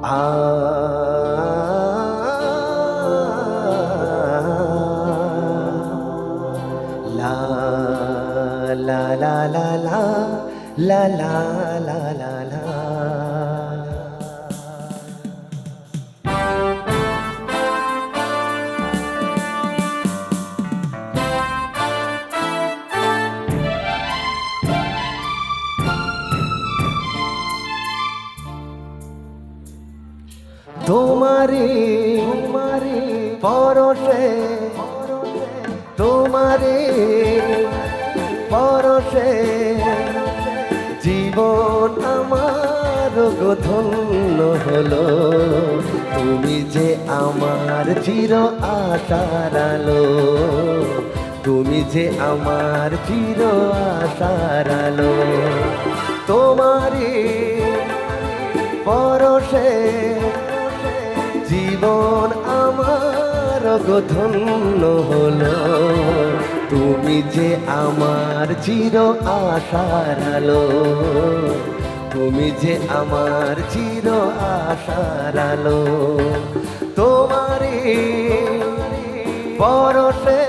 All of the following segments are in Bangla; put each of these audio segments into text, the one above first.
আ লা লা লা লা লা লা লা লা লা লা। তোমারি পরশে, তোমারি পরশে জীবন আমার গো ধন্য হলো। তুমি যে আমার চির আশার আলো, তুমি যে আমার চির আশার আলো। তোমারি পরশে জীবন আমার গো ধন্য হলো। তুমি যে আমার চির আশার আলো, তুমি যে আমার চির আশার আলো। তোমারি পরশে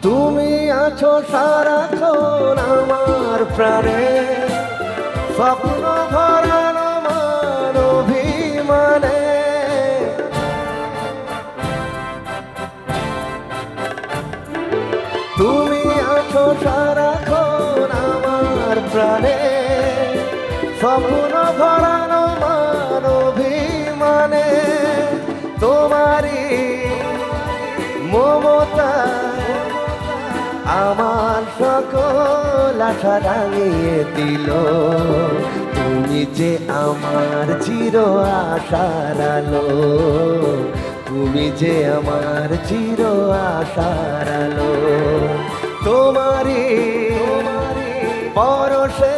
তুমি আছো সারাক্ষণ আমার প্রাণে, স্বপ্ন ভরার আমার অভিমানে। তুমি আছো সারাক্ষণ আমার প্রাণে, স্বপ্ন ভরার আমার অভিমানে। তোমারি মমতা আমার সকল আশা রাঙিয়ে দিল। তুমি যে আমার চির আশার আলো, তুমি যে আমার চির আশার আলো। তোমারি পরশে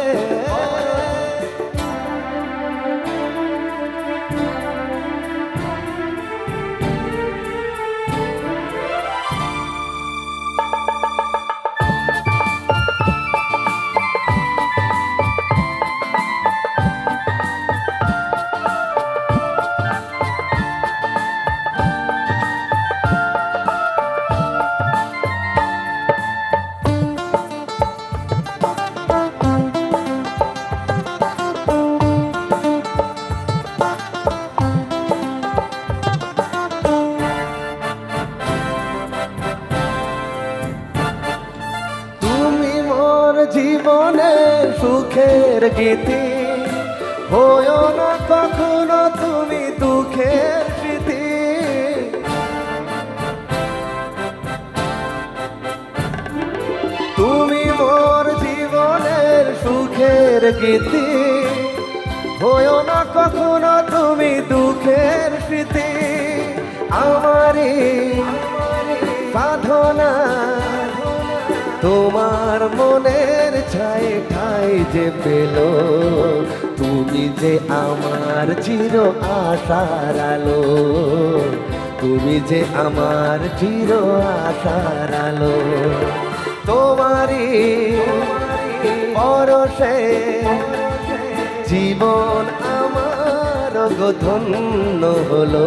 জীবনের সুখের গীতি, হয়ো না কখনো তুমি দুঃখের স্মৃতি। তুমি মোর জীবনের সুখের গীতি, হয়ো না কখনো তুমি দুঃখের স্মৃতি। আমারি সাধনা তোমার মনের ছায় ঠাই যে পেল। তুমি যে আমার চির আশার আলো, তুমি যে আমার চির আশার আলো। তোমারি পরশে জীবন আমার গো ধন্য হলো।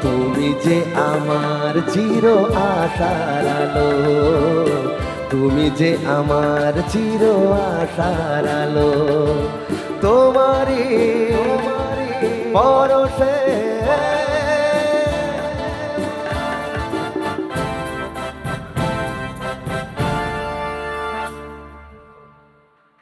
তুমি যে আমার চির আশার আলো, তুমি যে আমার চির আশার আলো। তোমারি পরশে